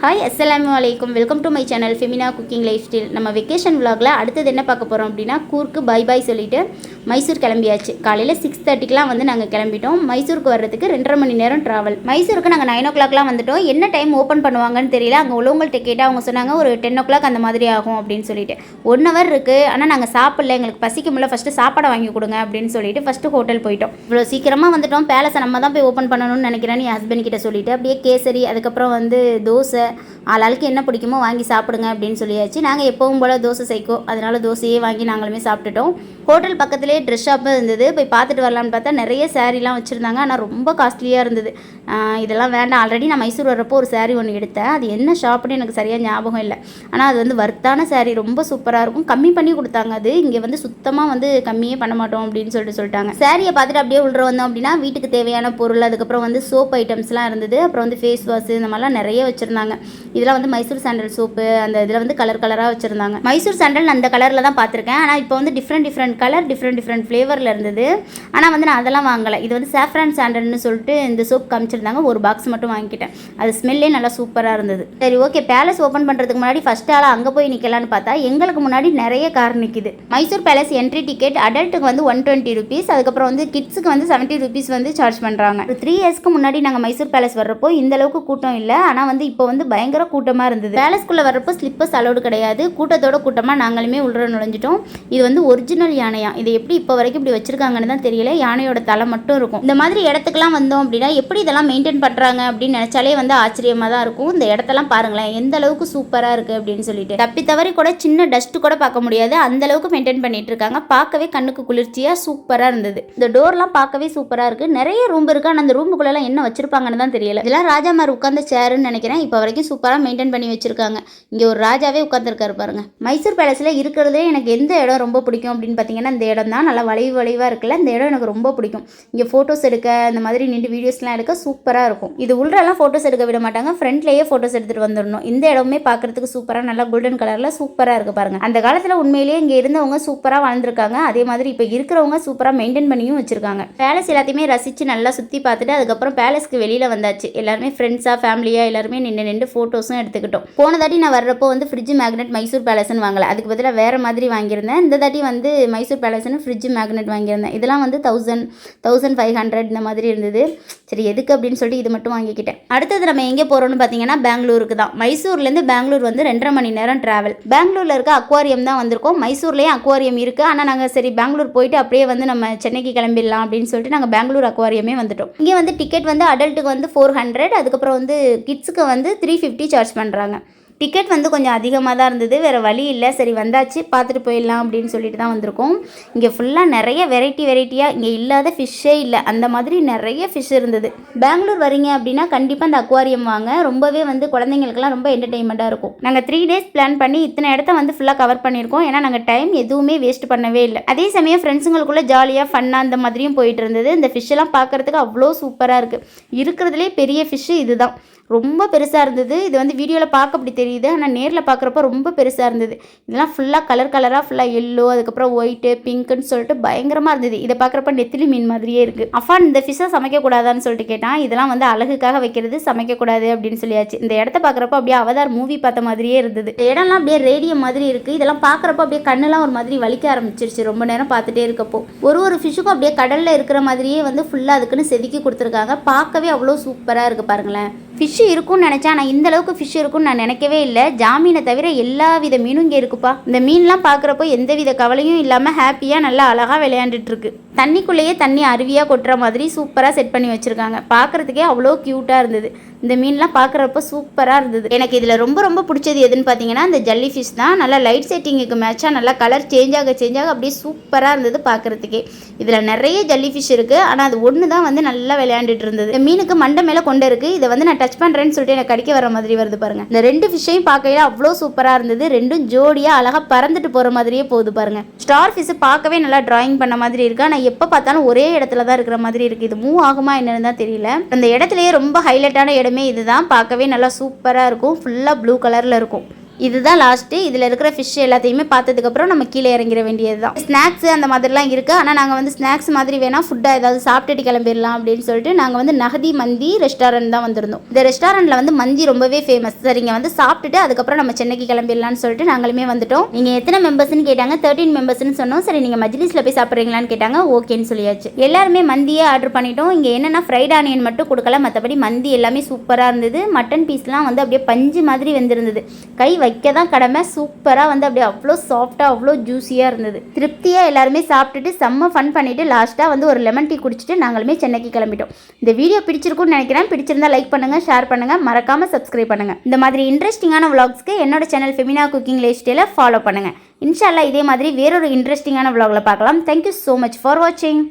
Hi அஸ்ஸலாமு அலைக்கும். Welcome to my channel Femina cooking life style. நம்ம வெக்கேஷன் விலாகில் அடுத்தது என்ன பார்க்க போகிறோம் அப்படின்னா, கூர்க்கு பாய் சொல்லிவிட்டு மைசூர் கிளம்பியாச்சு. காலையில் 6:30க்கெலாம் வந்து நாங்கள் கிளம்பிட்டோம். மைசூருக்கு வர்றதுக்கு 2.5 மணி நேரம் ட்ராவல். மைசூருக்கு நாங்கள் 9 o'clockலாம் வந்துட்டோம். என்ன டைம் ஓப்பன் பண்ணுவாங்கன்னு தெரியல. அங்கே உள்ளவங்கள்ட்ட கேட்டால் அவங்க சொன்னாங்க ஒரு 10 o'clock அந்த மாதிரி ஆகும் அப்படின்னு சொல்லிட்டு. 1 hour இருக்குது, ஆனால் நாங்கள் சாப்பிடல, எங்களுக்கு பசிக்க முடியல, ஃபஸ்ட்டு சாப்பாடை வாங்கி கொடுங்க அப்படின்னு சொல்லிட்டு ஃபஸ்ட்டு ஹோட்டல் போயிட்டோம். இவ்வளோ சீக்கிரமாக வந்துட்டோம், பேலஸை நம்ம தான் போய் ஓப்பன் பண்ணணும்னு நினைக்கிறேன்னு என் ஹஸ்பண்ட் கிட்ட சொல்லிவிட்டு அப்படியே கேசரி, அதுக்கப்புறம் வந்து தோசை, ஆளாளுக்கு என்ன பிடிக்குமோ வாங்கி சாப்பிடுங்க அப்படின்னு சொல்லியாச்சு. நாங்கள் எப்பவும் போல் தோசை சைக்கோ, அதனால் தோசையே வாங்கி நாங்களுமே சாப்பிட்டுட்டோம். ஹோட்டல் பக்கத்துலேயே ட்ரெஸ் ஷாப்பும் இருந்தது. போய் பார்த்துட்டு வரலான்னு பார்த்தா நிறைய சாரீலாம் வச்சுருந்தாங்க, ஆனால் ரொம்ப காஸ்ட்லியாக இருந்தது. இதெல்லாம் வேண்டாம். ஆல்ரெடி நான் மைசூர் வரப்போ ஒரு சாரீ ஒன்று எடுத்தேன், அது என்ன ஷாப்புன்னு எனக்கு சரியாக ஞாபகம் இல்லை. ஆனால் அது வந்து வர்த்தான சாரீ, ரொம்ப சூப்பராக இருக்கும். கம்மி பண்ணி கொடுத்தாங்க. அது இங்கே வந்து சுத்தமாக வந்து கம்மியே பண்ண மாட்டோம் அப்படின்னு சொல்லிட்டாங்க. சாரியை பார்த்துட்டு அப்படியே உள்ள வந்தோம் அப்படின்னா வீட்டுக்கு தேவையான பொருள், அதுக்கப்புறம் வந்து சோப் ஐட்டம்ஸ்லாம் இருந்தது. அப்புறம் வந்து ஃபேஸ் வாஷ் இந்த மாதிரிலாம் நிறைய வச்சுருந்தாங்க. இதெல்லாம் வந்து மைசூர் சாண்டல் சோப்பு, அந்த இதில் வந்து கலராக வச்சுருந்தாங்க. மைசூர் சாண்டல் அந்த கலரில் தான் பார்த்துருக்கேன். ஆனால் இப்போ வந்து டிஃப்ரெண்ட் கலர், டிஃப்ரெண்ட் ஃப்ளேவரில் இருந்தது. ஆனால் வந்து நான் அதெல்லாம் வாங்கலை. இது வந்து சாஃப்ரான் சாண்டல்னு சொல்லிட்டு இந்த சோப் காமிச்சிருந்தாங்க. ஒரு பாக்ஸ் மட்டும் வாங்கிக்கிட்டேன். அது ஸ்மெல்லே நல்லா சூப்பராக இருந்தது. சரி, ஓகே, பேலஸ் ஓப்பன் பண்ணுறதுக்கு முன்னாடி ஃபஸ்ட் ஆளாக அங்கே போய் நிற்கலான்னு பார்த்தா எங்களுக்கு முன்னாடி நிறைய கார் நிற்கிது. மைசூர் பேலஸ் என்ட்ரி டிக்கெட் அடல்ட்டுக்கு வந்து 120 rupees, அதுக்கப்புறம் வந்து கிட்ஸுக்கு வந்து 70 rupees வந்து சார்ஜ் பண்ணுறாங்க. 3 yearsக்கு முன்னாடி நாங்கள் மைசூர் பேலஸ் வர்றப்போ இந்த அளவுக்கு கூட்டம் இல்லை. ஆனால் வந்து இப்போ வந்து பயங்கர கூட்டமாக இருந்தது. பேலஸ்குள்ளே வர்றப்போ ஸ்லிப்பர்ஸ் அலோடு கிடையாது. கூட்டத்தோட கூட்டமாக நாங்களுமே உள்ள நுழைஞ்சிட்டோம். இது வந்து ஒரிஜினல் யானையா, இதை எப்படி இப்போ வரைக்கும் இப்படி வச்சிருக்காங்கன்னு தான் தெரியல. யானையோட தலை மட்டும் இருக்கும். இந்த மாதிரி இடத்துக்குலாம் வந்தோம் அப்படின்னா எப்படி இதெல்லாம் மெயின்டைன் பண்ணுறாங்க அப்படின்னு நினச்சாலே வந்து ஆச்சரியமாக தான் இருக்கும். இந்த இடத்தெல்லாம் பாருங்களேன், எந்த அளவுக்கு சூப்பராக இருக்குது அப்படின்னு சொல்லிட்டு. தப்பி தவறி கூட சின்ன டஸ்ட் கூட பார்க்க முடியாது, அந்த அளவுக்கு மெயின்டைன் பண்ணிட்டு இருக்காங்க. பார்க்கவே கண்ணுக்கு குளிர்ச்சியாக சூப்பராக இருந்தது. இந்த டோர்லாம் பார்க்கவே சூப்பராக இருக்குது. நிறைய ரூம் இருக்குது, ஆனால் அந்த ரூமுக்குள்ளெல்லாம் என்ன வச்சிருப்பாங்கன்னு தான் தெரியல. இதெல்லாம் ராஜாமார் உட்கார்ந்த சேருன்னு நினைக்கிறேன். இப்போ வரைக்கும் சூப்பராக மெயின்டைன் பண்ணி வச்சிருக்காங்க. இங்கே ஒரு ராஜாவே உட்காந்துருக்காரு பாருங்க. மைசூர் பேலஸில் இருக்கிறதே எனக்கு எந்த இடம் ரொம்ப பிடிக்கும் அப்படின்னு பார்த்தீங்கன்னா இந்த இடம் தான். நல்லா வளைவாக இருக்குல்ல, இந்த இடம் எனக்கு ரொம்ப பிடிக்கும். இங்கே ஃபோட்டோஸ் எடுக்க, இந்த மாதிரி நின்று வீடியோஸ்லாம் எடுக்க சூப்பராக இருக்கும். இது உள்ளெல்லாம் ஃபோட்டோஸ் எடுக்க விட மாட்டாங்க, ஃப்ரண்ட்லேயே ஃபோட்டோஸ் எடுத்துகிட்டு வந்துடணும். இந்த இடமே பார்க்குறதுக்கு சூப்பராக நல்லா கோல்டன் கலரில் சூப்பராக இருக்குது பாருங்க. அந்த காலத்தில் உண்மையிலேயே இங்கே இருந்தவங்க சூப்பராக வாழ்ந்துருக்காங்க. அதே மாதிரி இப்போ இருக்கிறவங்க சூப்பராக மெயின்டைன் பண்ணியும் வச்சிருக்காங்க. பேலஸ் எல்லாத்தையுமே ரசித்து நல்லா சுற்றி பார்த்துட்டு அதுக்கப்புறம் பேலஸ்க்கு வெளியில் வந்தாச்சு. எல்லாருமே ஃப்ரெண்ட்ஸாக ஃபேமிலியாக எல்லாருமே நின்று ஃபோட்டோஸும் எடுத்துக்கிட்டோம். போன தாட்டி நான் வர்றப்போ வந்து ஃப்ரிட்ஜ் மேக்னெட் மைசூர் பேலஸ்ன்னு வாங்கலை, அதுக்கு பதிலாக வேறு மாதிரி வாங்கியிருந்தேன். இந்த தாட்டி வந்து மைசூர் பேலஸ்ன்னு ஃப்ரிட்ஜ் மேக்னெட் வாங்கியிருந்தேன். இதெல்லாம் வந்து 1500 இந்த மாதிரி இருந்தது. சரி, எதுக்கு அப்படின்னு சொல்லிட்டு இது மட்டும் வாங்கிக்கிட்டேன். அடுத்தது நம்ம எங்கே போகிறோம்னு பார்த்தீங்கன்னா பெங்களூருக்கு தான். மைசூர்லேருந்து பெங்களூர் வந்து 2.5 மணி நேரம் ட்ராவல். பெங்களூரில் இருக்க அக்வாரியம் தான் வந்திருக்கோம். மைசூர்லேயே அக்வாரியம் இருக்குது, ஆனால் நாங்கள் சரி பெங்களூர் போயிட்டு அப்படியே வந்து நம்ம சென்னைக்கு கிளம்பிடலாம் அப்படின்னு சொல்லிட்டு நாங்கள் பெங்களூர் அக்வாரியமே வந்துட்டோம். இங்கே வந்து டிக்கெட் வந்து அடல்ட்டுக்கு வந்து 400, அதுக்கப்புறம் வந்து கிட்ஸுக்கு வந்து 350 சார்ஜ் பண்ணுறாங்க. டிக்கெட் வந்து கொஞ்சம் அதிகமாக தான் இருந்தது, வேறு வழி இல்லை. சரி வந்தாச்சு, பார்த்துட்டு போயிடலாம் அப்படின்னு சொல்லிட்டு தான் வந்திருக்கோம். இங்கே ஃபுல்லாக நிறைய வெரைட்டியாக இங்கே இல்லாத ஃபிஷ்ஷே இல்லை, அந்த மாதிரி நிறைய ஃபிஷ் இருந்தது. பெங்களூர் வரீங்க அப்படின்னா கண்டிப்பாக அந்த அக்வாரியம் வாங்க. ரொம்பவே வந்து குழந்தைங்களுக்குலாம் ரொம்ப என்டர்டெயின்மெண்ட்டாக இருக்கும். நாங்கள் 3 days பிளான் பண்ணி இத்தனை இடத்த வந்து ஃபுல்லாக கவர் பண்ணியிருக்கோம். ஏன்னா நாங்கள் டைம் எதுவுமே வேஸ்ட் பண்ணவே இல்லை. அதே சமயம் ஃப்ரெண்ட்ஸுங்களுக்குள்ளே ஜாலியாக ஃபன்னாக அந்த மாதிரியும் போயிட்டு இருந்தது. இந்த ஃபிஷ்ஷெல்லாம் பார்க்குறதுக்கு அவ்வளோ சூப்பராக இருக்குது. இருக்கிறதுலே பெரிய ஃபிஷ்ஷு இதுதான், ரொம்ப பெருசாக இருந்தது. இது வந்து வீடியோவில் பார்க்க அப்படி தெரியுது, ஆனால் நேரில் பார்க்குறப்ப ரொம்ப பெருசாக இருந்தது. இதெல்லாம் ஃபுல்லாக கலராக ஃபுல்லாக எல்லோ, அதுக்கப்புறம் ஒயிட்டு, பிங்க்குன்னு சொல்லிட்டு பயங்கரமாக இருந்தது. இதை பார்க்குறப்ப நெத்திலி மீன் மாதிரியே இருக்குது. அஃபான் இந்த ஃபிஷ்ஷை சமைக்கக்கூடாதான்னு சொல்லிட்டு கேட்டான். இதெல்லாம் வந்து அழகுக்காக வைக்கிறது, சமைக்கக்கூடாது அப்படின்னு சொல்லியாச்சு. இந்த இடத்த பார்க்குறப்ப அப்படியே அவதார் மூவி பார்த்த மாதிரியே இருந்தது. இந்த இடம்லாம் அப்படியே ரேடியம் மாதிரி இருக்குது. இதெல்லாம் பார்க்குறப்ப அப்படியே கண்ணெல்லாம் ஒரு மாதிரி வலிக்க ஆரம்பிச்சிருச்சு ரொம்ப நேரம் பார்த்துட்டே இருக்கப்போ. ஒரு ஃபிஷ்ஷுக்கும் அப்படியே கடலில் இருக்கிற மாதிரியே வந்து ஃபுல்லாக அதுக்குன்னு செதுக்கி கொடுத்துருக்காங்க. பார்க்கவே அவ்வளோ சூப்பராக இருக்குது பாருங்களேன். ஃபிஷ்ஷு இருக்கும்னு நினச்சேன், ஆனால் இந்த அளவுக்கு ஃபிஷ் இருக்கும்னு நான் நினைக்கவே இல்லை. ஜாமீனை தவிர எல்லா வித மீனும் இங்கே இருக்குப்பா. இந்த மீன்லாம் பார்க்குறப்போ எந்த வித கவலையும் இல்லாமல் ஹாப்பியாக நல்லா அழகாக விளையாண்டுட்டுருக்கு. தண்ணிக்குள்ளேயே தண்ணி அருவியாக கொட்டுற மாதிரி சூப்பராக செட் பண்ணி வச்சுருக்காங்க. பார்க்குறதுக்கே அவ்வளோ க்யூட்டாக இருந்தது. இந்த மீன்லாம் பார்க்குறப்ப சூப்பராக இருந்தது. எனக்கு இதில் ரொம்ப பிடிச்சது எதுன்னு பார்த்தீங்கன்னா இந்த ஜல்லி ஃபிஷ் தான். நல்லா லைட் செட்டிங்குக்கு மேட்சாக நல்லா கலர் சேஞ்ச் ஆக அப்படியே சூப்பராக இருந்தது பார்க்குறதுக்கே. இதில் நிறைய ஜல்லி ஃபிஷ் இருக்குது, ஆனால் அது ஒன்று தான் வந்து நல்லா விளையாண்டுட்டு இருந்தது. இந்த மீனுக்கு மண்டை மேலே கொண்டு இருக்குது. இதை வந்து நான் டச் பண்ணுறேன்னு சொல்லிட்டு எனக்கு கடிக்க வர மாதிரி வருது பாருங்கள். இந்த 2 ஃபிஷ்ஷையும் பார்க்கையில அவ்வளோ சூப்பராக இருந்தது. ரெண்டும் ஜோடியாக அழகாக பறந்துட்டு போகிற மாதிரியே போகுது பாருங்கள். ஸ்டார் ஃபிஷ் பார்க்கவே நல்லா டிராயிங் பண்ண மாதிரி இருக்குது, ஆனால் எப்போ பார்த்தாலும் ஒரே இடத்துல தான் இருக்கிற மாதிரி இருக்குது. இது மூவ் ஆகுமா என்னன்னு தான் தெரியல. அந்த இடத்துலையே ரொம்ப ஹைலைட்டான இடமே இதுதான். பார்க்கவே நல்லா சூப்பராக இருக்கும். ஃபுல்லாக ப்ளூ கலரில் இருக்கும். இதுதான் லாஸ்ட்டு. இதில் இருக்கிற ஃபிஷ் எல்லாத்தையுமே பார்த்ததுக்கப்புறம் நம்ம கீழே இறங்கிட வேண்டியது தான். ஸ்நாக்ஸு அந்த மாதிரிலாம் இருக்குது. ஆனால் நாங்கள் வந்து ஸ்நாக்ஸ் மாதிரி வேணால் ஃபுட்டாக ஏதாவது சாப்பிட்டுட்டு கிளம்பிடலாம் அப்படின்னு சொல்லிட்டு நாங்கள் வந்து நகதி மந்தி ரெஸ்டாரண்ட் தான் வந்திருந்தோம். இந்த ரெஸ்டாரண்ட்டில் வந்து மந்தி ரொம்பவே ஃபேமஸ். சரிங்க வந்து சாப்பிட்டுட்டு அதுக்கப்புறம் நம்ம சென்னைக்கு கிளம்பிடலான்னு சொல்லிட்டு நாங்களுமே வந்துட்டோம். நீங்கள் எத்தனை மெம்பர்ஸ்னு கேட்டாங்க. 13 மெம்பர்ஸ்னு சொன்னோம். சரி நீங்கள் மஜ்லிஸில் போய் சாப்பிட்றீங்களான்னு கேட்டாங்க. ஓகேன்னு சொல்லியாச்சு. எல்லாருமே மந்தியே ஆர்டர் பண்ணிட்டோம். இங்கே என்னென்னா ஃப்ரைட் ஆனியன் மட்டும் கொடுக்கல, மற்றபடி மந்தி எல்லாமே சூப்பராக இருந்தது. மட்டன் பீஸ்லாம் வந்து அப்படியே பஞ்சு மாதிரி வெந்திருந்தது. கை வைக்க தான் கடமை. சூப்பராக வந்து அப்படியே அவ்வளோ சாஃப்டாக அவ்வளோ ஜூஸியாக இருந்தது. திருப்தியாக எல்லாருமே சாப்பிட்டுட்டு செம்ம ஃபன் பண்ணிவிட்டு லாஸ்ட்டாக வந்து ஒரு லெமன் டீ குடிச்சிட்டு நாங்களுமே சென்னைக்கு கிளம்பிட்டோம். இந்த வீடியோ பிடிச்சிருக்கும்னு நினைக்கிறேன். பிடிச்சிருந்தா லைக் பண்ணுங்கள், ஷேர் பண்ணுங்கள், மறக்காமல் சப்ஸ்கிரைப் பண்ணுங்கள். இந்த மாதிரி இன்ட்ரெஸ்டிங்கான vlogsக்கு என்னோட சேனல் ஃபெமினா குக்கிங் லைஃப் ஸ்டைலை ஃபாலோ பண்ணுங்கள். இன்ஷா அல்லாஹ் இதே மாதிரி வேறொரு இன்ட்ரெஸ்டிங்கான vlogல பார்க்கலாம். தேங்க்யூ ஸோ மச் ஃபார் வாட்சிங்.